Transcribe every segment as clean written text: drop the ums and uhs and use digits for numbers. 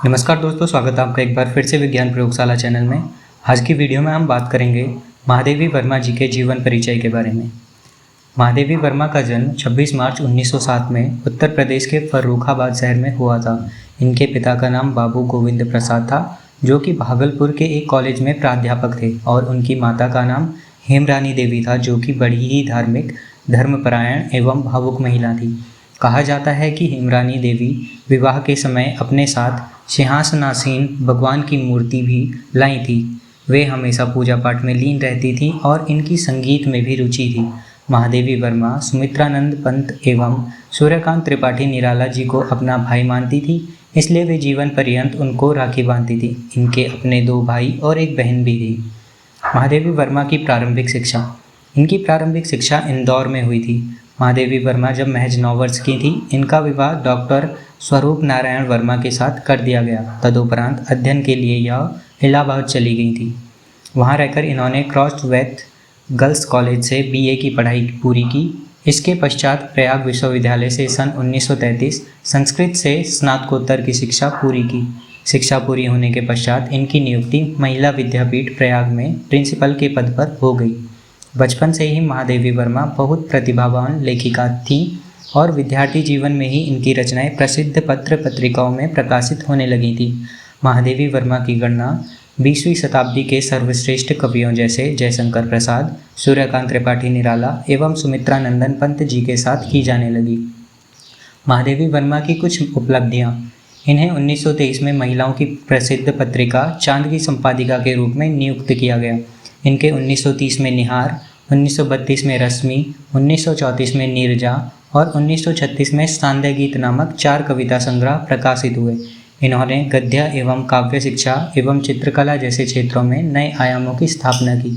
नमस्कार दोस्तों, स्वागत है आपका एक बार फिर से विज्ञान प्रयोगशाला चैनल में। आज की वीडियो में हम बात करेंगे महादेवी वर्मा जी के जीवन परिचय के बारे में। महादेवी वर्मा का जन्म 26 मार्च 1907 में उत्तर प्रदेश के फर्रुखाबाद शहर में हुआ था। इनके पिता का नाम बाबू गोविंद प्रसाद था, जो कि भागलपुर के एक कॉलेज में प्राध्यापक थे, और उनकी माता का नाम हेमरानी देवी था, जो कि बड़ी ही धार्मिक, धर्मपरायण एवं भावुक महिला थी। कहा जाता है कि हेमरानी देवी विवाह के समय अपने साथ सिंहासनासीन भगवान की मूर्ति भी लाई थी। वे हमेशा पूजा पाठ में लीन रहती थीं और इनकी संगीत में भी रुचि थी। महादेवी वर्मा सुमित्रानंद पंत एवं सूर्यकांत त्रिपाठी निराला जी को अपना भाई मानती थी, इसलिए वे जीवन पर्यंत उनको राखी बांधती थी। इनके अपने 2 भाई और एक बहन भी थी। महादेवी वर्मा की प्रारंभिक शिक्षा। इनकी प्रारंभिक शिक्षा इंदौर में हुई थी। महादेवी वर्मा जब महज 9 वर्ष की थी, इनका विवाह डॉक्टर स्वरूप नारायण वर्मा के साथ कर दिया गया। तदुपरांत अध्ययन के लिए यह इलाहाबाद चली गई थी। वहां रहकर इन्होंने क्रॉसवेथ गर्ल्स कॉलेज से बीए की पढ़ाई पूरी की। इसके पश्चात प्रयाग विश्वविद्यालय से सन 1933 संस्कृत से स्नातकोत्तर की शिक्षा पूरी की। शिक्षा पूरी होने के पश्चात इनकी नियुक्ति महिला विद्यापीठ प्रयाग में प्रिंसिपल के पद पर हो गई। बचपन से ही महादेवी वर्मा बहुत प्रतिभावान लेखिका थीं और विद्यार्थी जीवन में ही इनकी रचनाएं प्रसिद्ध पत्र पत्रिकाओं में प्रकाशित होने लगी थी। महादेवी वर्मा की गणना 20वीं शताब्दी के सर्वश्रेष्ठ कवियों जैसे जयशंकर प्रसाद, सूर्यकांत त्रिपाठी निराला एवं सुमित्रानंदन पंत जी के साथ की जाने लगी। महादेवी वर्मा की कुछ उपलब्धियां। इन्हें 1923 में महिलाओं की प्रसिद्ध पत्रिका चांद की संपादिका के रूप में नियुक्त किया गया। इनके 1930 में निहार, 1932 में रश्मि, 1934 में नीरजा और 1936 में सांध्य गीत नामक 4 कविता संग्रह प्रकाशित हुए। इन्होंने गद्य एवं काव्य शिक्षा एवं चित्रकला जैसे क्षेत्रों में नए आयामों की स्थापना की।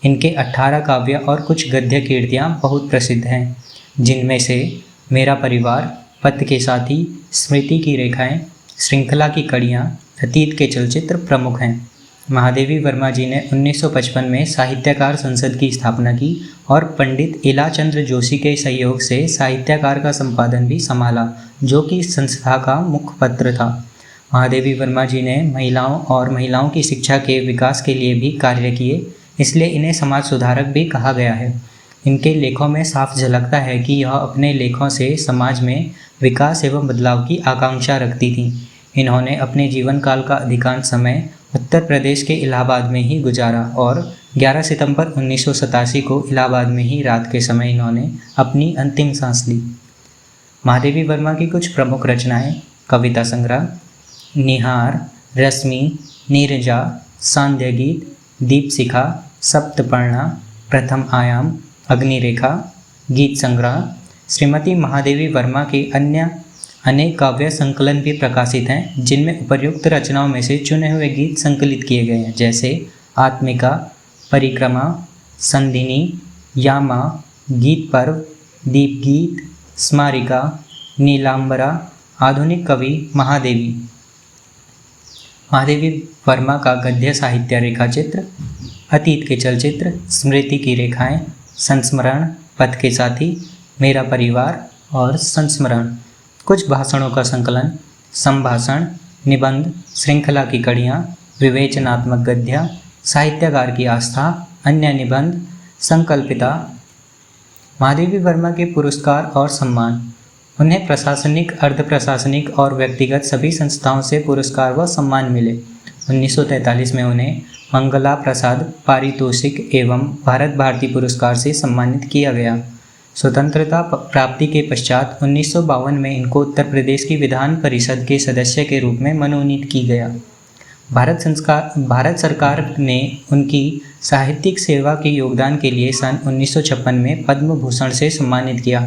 इनके 18 काव्य और कुछ गद्य कीर्तियाँ बहुत प्रसिद्ध हैं, जिनमें से मेरा परिवार, पथ के साथी, स्मृति की रेखाएं, श्रृंखला की कड़ियाँ, अतीत के चलचित्र प्रमुख हैं। महादेवी वर्मा जी ने 1955 में साहित्यकार संसद की स्थापना की और पंडित इलाचंद्र जोशी के सहयोग से साहित्यकार का संपादन भी संभाला, जो कि इस संस्था का मुखपत्र था। महादेवी वर्मा जी ने महिलाओं की शिक्षा के विकास के लिए भी कार्य किए, इसलिए इन्हें समाज सुधारक भी कहा गया है। इनके लेखों में साफ झलकता है कि यह अपने लेखों से समाज में विकास एवं बदलाव की आकांक्षा रखती थीं। इन्होंने अपने जीवन काल का अधिकांश समय उत्तर प्रदेश के इलाहाबाद में ही गुजारा और 11 सितंबर 1987 को इलाहाबाद में ही रात के समय इन्होंने अपनी अंतिम सांस ली। महादेवी वर्मा की कुछ प्रमुख रचनाएं: कविता संग्रह निहार, रश्मि, नीरजा, सांध्य गीत, दीपशिखा, सप्तपर्णा, प्रथम आयाम, अग्निरेखा, गीत संग्रह। श्रीमती महादेवी वर्मा के अन्य अनेक काव्य संकलन भी प्रकाशित हैं, जिनमें उपर्युक्त रचनाओं में से चुने हुए गीत संकलित किए गए हैं, जैसे आत्मिका, परिक्रमा, संधिनी, यामा, गीत पर्व, दीप गीत, स्मारिका, नीलांबरा, आधुनिक कवि महादेवी। महादेवी वर्मा का गद्य साहित्य रेखाचित्र: अतीत के चलचित्र, स्मृति की रेखाएं, संस्मरण, पथ के साथी, मेरा परिवार और संस्मरण। कुछ भाषणों का संकलन: संभाषण, निबंध, श्रृंखला की कड़ियाँ, विवेचनात्मक गद्य, साहित्यकार की आस्था, अन्य निबंध, संकल्पिता। महादेवी वर्मा के पुरस्कार और सम्मान। उन्हें प्रशासनिक, अर्ध प्रशासनिक और व्यक्तिगत सभी संस्थाओं से पुरस्कार व सम्मान मिले। 1943 में उन्हें मंगला प्रसाद पारितोषिक एवं भारत भारती पुरस्कार से सम्मानित किया गया। स्वतंत्रता प्राप्ति के पश्चात 1952 में इनको उत्तर प्रदेश की विधान परिषद के सदस्य के रूप में मनोनीत की गया। भारत सरकार ने उनकी साहित्यिक सेवा के योगदान के लिए सन 1956 में पद्म भूषण से सम्मानित किया।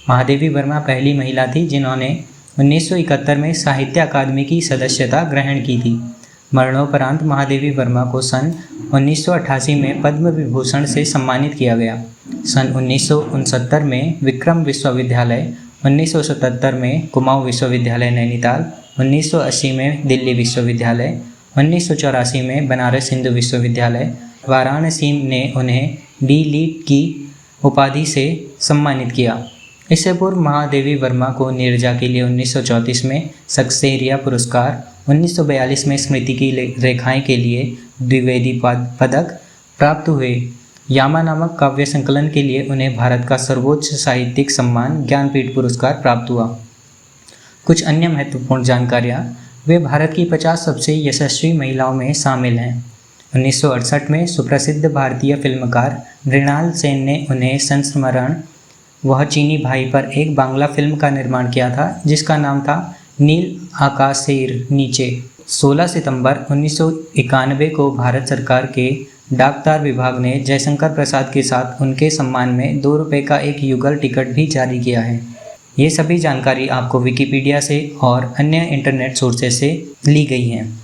महादेवी वर्मा पहली महिला थी जिन्होंने 1971 में साहित्य अकादमी की सदस्यता ग्रहण की थी। मरणोपरांत महादेवी वर्मा को सन 1988 में पद्म विभूषण से सम्मानित किया गया। सन 1969 में विक्रम विश्वविद्यालय, 1977 में कुमाऊं विश्वविद्यालय नैनीताल, 1980 में दिल्ली विश्वविद्यालय, 1984 में बनारस हिंदू विश्वविद्यालय, वाराणसी ने उन्हें डी लीट की उपाधि से सम्मानित किया। इससे पूर्व महादेवी वर्मा को नीरजा के लिए 1934 में सक्सेरिया पुरस्कार, 1942 में स्मृति की रेखाएं के लिए द्विवेदी पदक प्राप्त हुए। यामा नामक काव्य संकलन के लिए उन्हें भारत का सर्वोच्च साहित्यिक सम्मान ज्ञानपीठ पुरस्कार प्राप्त हुआ। कुछ अन्य महत्वपूर्ण जानकारियाँ, वे भारत की 50 सबसे यशस्वी महिलाओं में शामिल हैं। 1968 में सुप्रसिद्ध भारतीय फिल्मकार मृणाल सेन ने उन्हें संस्मरण वह चीनी भाई पर एक बांग्ला फिल्म का निर्माण किया था जिसका नाम था नील आकाशेर नीचे। 16 सितंबर 1991 को भारत सरकार के डाक तार विभाग ने जयशंकर प्रसाद के साथ उनके सम्मान में 2 रुपये का एक युगल टिकट भी जारी किया है। ये सभी जानकारी आपको विकिपीडिया से और अन्य इंटरनेट सोर्सेज से ली गई हैं।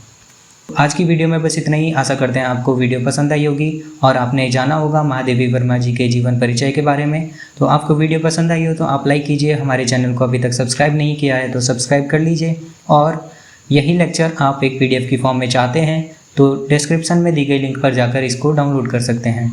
आज की वीडियो में बस इतना ही। आशा करते हैं आपको वीडियो पसंद आई होगी और आपने जाना होगा महादेवी वर्मा जी के जीवन परिचय के बारे में। तो आपको वीडियो पसंद आई हो तो आप लाइक कीजिए। हमारे चैनल को अभी तक सब्सक्राइब नहीं किया है तो सब्सक्राइब कर लीजिए। और यही लेक्चर आप एक PDF की फॉर्म में चाहते हैं तो डिस्क्रिप्शन में दी गई लिंक पर जाकर इसको डाउनलोड कर सकते हैं।